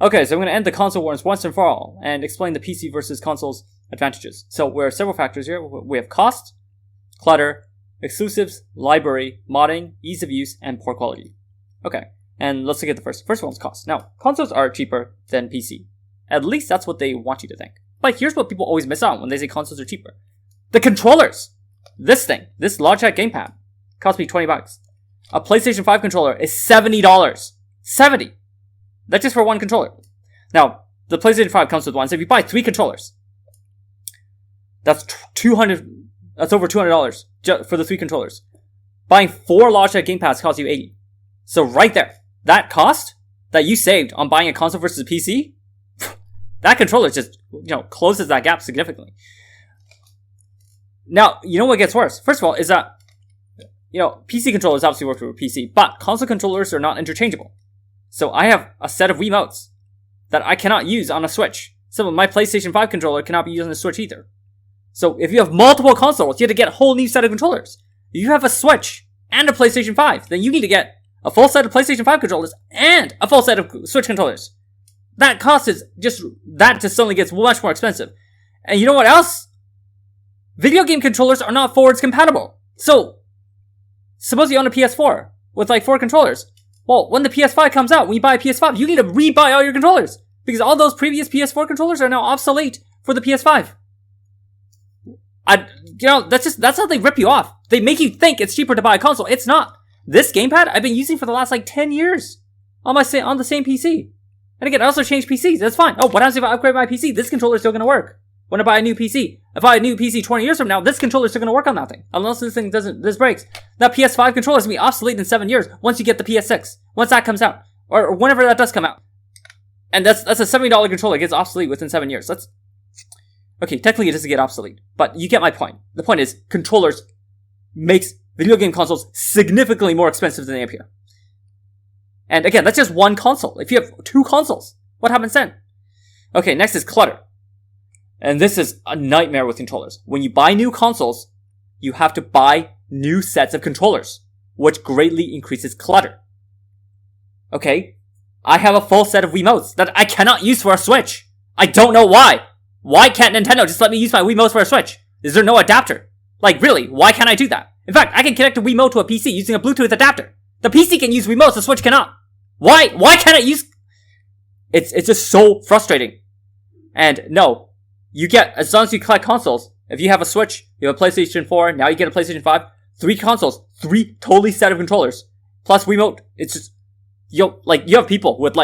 Okay, so I'm going to end the console wars once and for all and explain the PC versus consoles advantages. So there are several factors here. We have cost, clutter, exclusives, library, modding, ease of use, and poor quality. Okay, and let's look at the first. First one is cost. Now, consoles are cheaper than PC. At least that's what they want you to think. But here's what people always miss out when they say consoles are cheaper. The controllers! This thing, this Logitech gamepad, cost me $20. A PlayStation 5 controller is $70. $70! That's just for one controller. Now, the PlayStation 5 comes with one, so if you buy 3 controllers, that's that's over $200 for the 3 controllers. Buying 4 Logitech gamepads costs you $80. So right there, that cost that you saved on buying a console versus a PC, that controller just, closes that gap significantly. Now, you know what gets worse? First of all, is that, PC controllers obviously work with PC, but console controllers are not interchangeable. So I have a set of Wiimotes that I cannot use on a Switch. Some of my PlayStation 5 controller cannot be used on a Switch either. So if you have multiple consoles, you have to get a whole new set of controllers. If you have a Switch and a PlayStation 5, then you need to get a full set of PlayStation 5 controllers and a full set of Switch controllers. That cost is just suddenly gets much more expensive. And you know what else? Video game controllers are not forwards compatible. So, suppose you own a PS4 with 4 controllers. Well, when the PS5 comes out, when you buy a PS5, you need to rebuy all your controllers. Because all those previous PS4 controllers are now obsolete for the PS5. That's how they rip you off. They make you think it's cheaper to buy a console. It's not. This gamepad I've been using for the last 10 years on the same PC. And again, I also changed PCs. That's fine. Oh, what happens if I upgrade my PC? This controller is still going to work. When I buy a new PC, if I buy a new PC 20 years from now, this controller is still going to work on that thing. Unless this breaks. That PS5 controller is going to be obsolete in 7 years once you get the PS6. Once that comes out. Or whenever that does come out. And that's a $70 controller. It gets obsolete within 7 years. Okay, technically it doesn't get obsolete. But you get my point. The point is, controllers makes video game consoles significantly more expensive than they appear. And again, that's just one console. If you have 2 consoles, what happens then? Okay, next is clutter. And this is a nightmare with controllers. When you buy new consoles, you have to buy new sets of controllers, which greatly increases clutter. Okay, I have a full set of Wiimotes that I cannot use for a Switch. I don't know why. Why can't Nintendo just let me use my Wiimotes for a Switch? Is there no adapter? Really, why can't I do that? In fact, I can connect a Wiimote to a PC using a Bluetooth adapter. The PC can use Wiimotes, the Switch cannot. Why can't I use... It's just so frustrating. And no, you get, as long as you collect consoles, if you have a Switch, you have a PlayStation 4, now you get a PlayStation 5, 3 consoles, 3 totally set of controllers, plus Wiimote. It's just, you have people with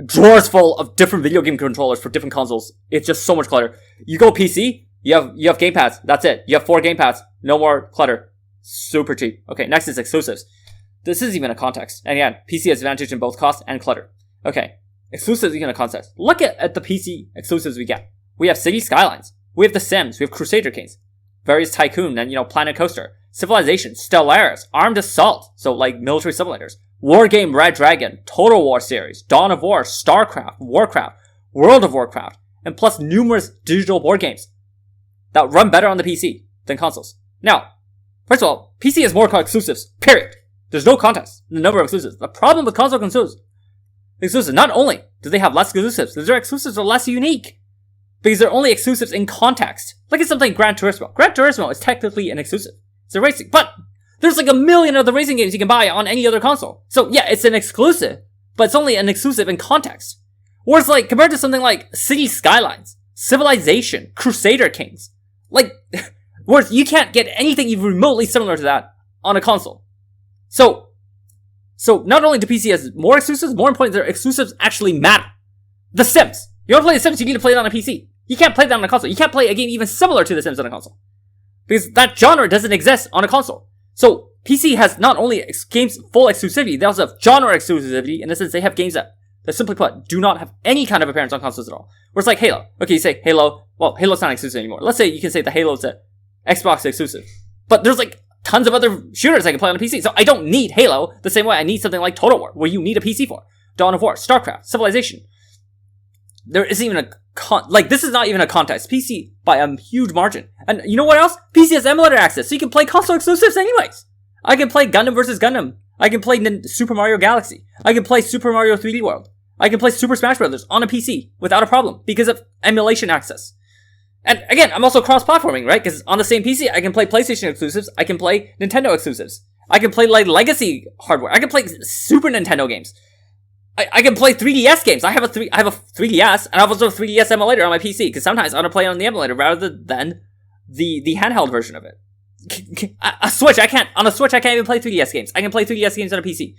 drawers full of different video game controllers for different consoles. It's just so much clutter. You go PC, you have gamepads, that's it. You have 4 gamepads, no more clutter. Super cheap. Okay, next is exclusives. This is even a context. And again, PC has advantage in both cost and clutter. Okay, exclusives even a context. Look at the PC exclusives we get. We have City Skylines. We have The Sims. We have Crusader Kings. Various Tycoon and, Planet Coaster. Civilization. Stellaris. Armed Assault. So, military simulators. Wargame Red Dragon. Total War series. Dawn of War. StarCraft. Warcraft. World of Warcraft. And plus numerous digital board games that run better on the PC than consoles. Now, first of all, PC has more exclusives. Period. There's no contest in the number of exclusives. The problem with console exclusives, not only do they have less exclusives, their exclusives are less unique. Because they're only exclusives in context. Look at something like Gran Turismo. Gran Turismo is technically an exclusive. It's a racing, but there's a million other racing games you can buy on any other console. So yeah, it's an exclusive, but it's only an exclusive in context. Whereas compared to something like City Skylines, Civilization, Crusader Kings, whereas you can't get anything even remotely similar to that on a console. So not only do PC has more exclusives, more importantly, their exclusives actually matter. The Sims. You want to play The Sims, you need to play it on a PC. You can't play that on a console. You can't play a game even similar to The Sims on a console. Because that genre doesn't exist on a console. So, PC has not only games full exclusivity, they also have genre exclusivity, in the sense they have games that simply put, do not have any kind of appearance on consoles at all. Whereas Halo. Okay, you say Halo, well, Halo's not exclusive anymore. Let's say you can say the Halo's a Xbox exclusive. But there's tons of other shooters I can play on a PC. So I don't need Halo the same way I need something like Total War, where you need a PC for. Dawn of War, StarCraft, Civilization. There isn't even this is not even a contest. PC by a huge margin. And you know what else? PC has emulator access, so you can play console exclusives anyways. I can play Gundam vs. Gundam. I can play Super Mario Galaxy. I can play Super Mario 3D World. I can play Super Smash Bros. On a PC without a problem because of emulation access. And again, I'm also cross-platforming, right? Because on the same PC, I can play PlayStation exclusives, I can play Nintendo exclusives, I can play like legacy hardware, I can play Super Nintendo games, I can play 3DS games. I have a 3DS, and I have also a 3DS emulator on my PC because sometimes I want to play on the emulator rather than the handheld version of it. A Switch, on a Switch I can't even play 3DS games. I can play 3DS games on a PC.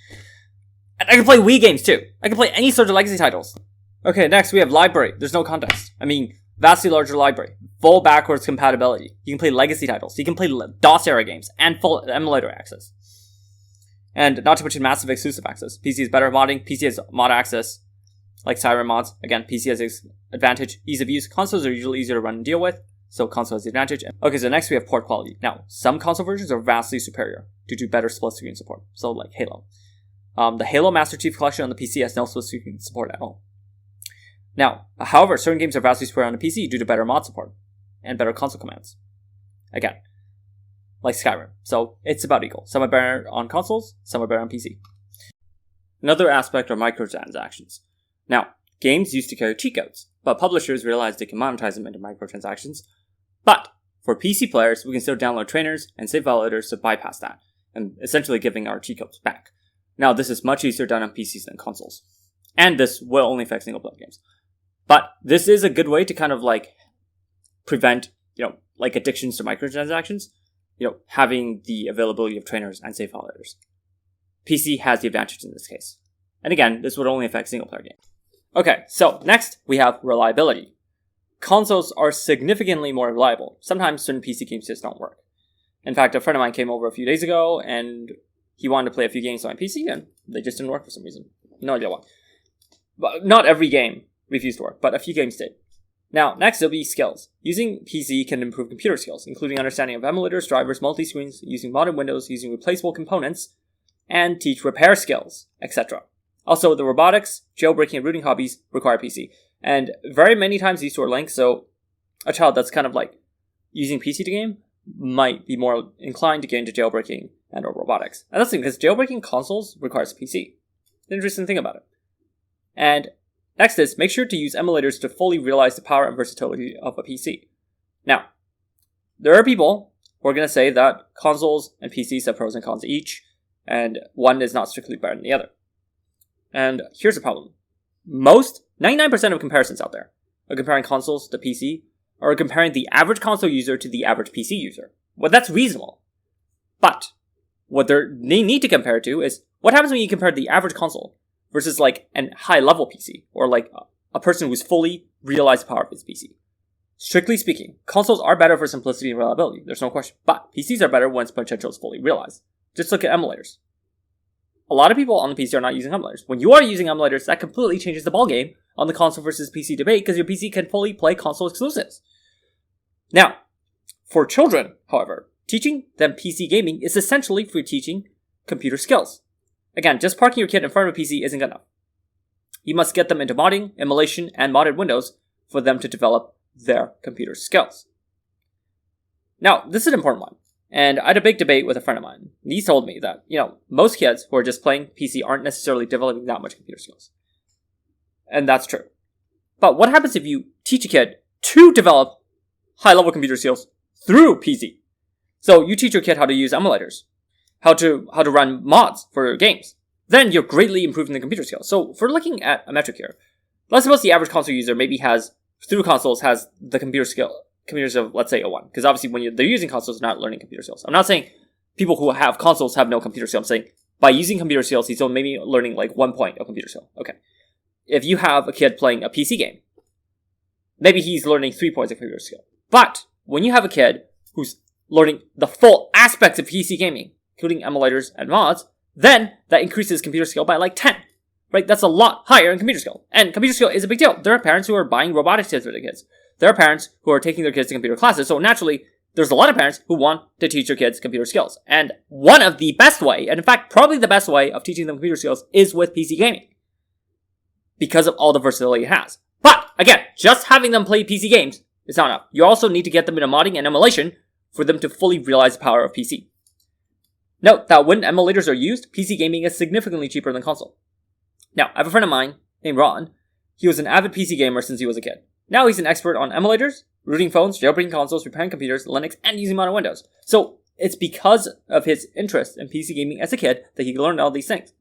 And I can play Wii games too. I can play any sort of legacy titles. Okay, next we have library. There's no contest. I mean, vastly larger library, full backwards compatibility. You can play legacy titles. You can play DOS era games and full emulator access. And not to mention massive exclusive access. PC is better at modding. PC has mod access, like Skyrim mods. Again, PC has its advantage, ease of use. Consoles are usually easier to run and deal with, so console has the advantage. Okay, so next we have port quality. Now, some console versions are vastly superior due to better split screen support. So like Halo. The Halo Master Chief Collection on the PC has no split screen support at all. Now, however, certain games are vastly superior on the PC due to better mod support and better console commands. Again, like Skyrim. So it's about equal. Some are better on consoles, some are better on PC. Another aspect are microtransactions. Now, games used to carry cheat codes, but publishers realized they can monetize them into microtransactions. But for PC players, we can still download trainers and save validators to bypass that, and essentially giving our cheat codes back. Now, this is much easier done on PCs than consoles. And this will only affect single player games. But this is a good way to kind of like prevent, like addictions to microtransactions, having the availability of trainers and save validators. PC has the advantage in this case. And again, this would only affect single player games. Okay, so next we have reliability. Consoles are significantly more reliable. Sometimes certain PC games just don't work. In fact, a friend of mine came over a few days ago and he wanted to play a few games on my PC and they just didn't work for some reason. No idea why. But not every game refused to work, but a few games did. Now, next will be skills. Using PC can improve computer skills, including understanding of emulators, drivers, multi-screens, using modded Windows, using replaceable components, and teach repair skills, etc. Also, the robotics, jailbreaking, and rooting hobbies require PC. And very many times these two are linked, so a child that's kind of like using PC to game might be more inclined to get into jailbreaking and or robotics. And that's the thing, because jailbreaking consoles requires a PC. Interesting thing about it. And next is, make sure to use emulators to fully realize the power and versatility of a PC. Now, there are people who are going to say that consoles and PCs have pros and cons each, and one is not strictly better than the other. And here's the problem. 99% of comparisons out there are comparing consoles to PC, or comparing the average console user to the average PC user. Well, that's reasonable. But what they need to compare to is, what happens when you compare the average console versus like a high-level PC, or like a person who's fully realized the power of his PC. Strictly speaking, consoles are better for simplicity and reliability, there's no question. But PCs are better once potential is fully realized. Just look at emulators. A lot of people on the PC are not using emulators. When you are using emulators, that completely changes the ballgame on the console versus PC debate, because your PC can fully play console exclusives. Now, for children, however, teaching them PC gaming is essentially for teaching computer skills. Again, just parking your kid in front of a PC isn't good enough. You must get them into modding, emulation, and modded Windows for them to develop their computer skills. Now, this is an important one, and I had a big debate with a friend of mine. He told me that, most kids who are just playing PC aren't necessarily developing that much computer skills. And that's true. But what happens if you teach a kid to develop high-level computer skills through PC? So you teach your kid how to use emulators, how to run mods for games. Then you're greatly improving the computer skills. So if we're looking at a metric here, let's suppose the average console user maybe has, through consoles, has the computers of, let's say, a 1. Because obviously when they're using consoles, they're not learning computer skills. I'm not saying people who have consoles have no computer skills. I'm saying by using computer skills, he's only maybe learning like 1 point of computer skill. Okay. If you have a kid playing a PC game, maybe he's learning 3 points of computer skill. But when you have a kid who's learning the full aspects of PC gaming, including emulators and mods, then that increases computer skill by like 10. Right? That's a lot higher in computer skill. And computer skill is a big deal. There are parents who are buying robotics kits for their kids. There are parents who are taking their kids to computer classes. So naturally, there's a lot of parents who want to teach their kids computer skills. And one of the best way, and in fact, probably the best way of teaching them computer skills is with PC gaming. Because of all the versatility it has. But, again, just having them play PC games is not enough. You also need to get them into modding and emulation for them to fully realize the power of PC. Note that when emulators are used, PC gaming is significantly cheaper than console. Now, I have a friend of mine, named Ron. He was an avid PC gamer since he was a kid. Now he's an expert on emulators, rooting phones, jailbreaking consoles, repairing computers, Linux, and using modern Windows. So it's because of his interest in PC gaming as a kid that he learned all these things.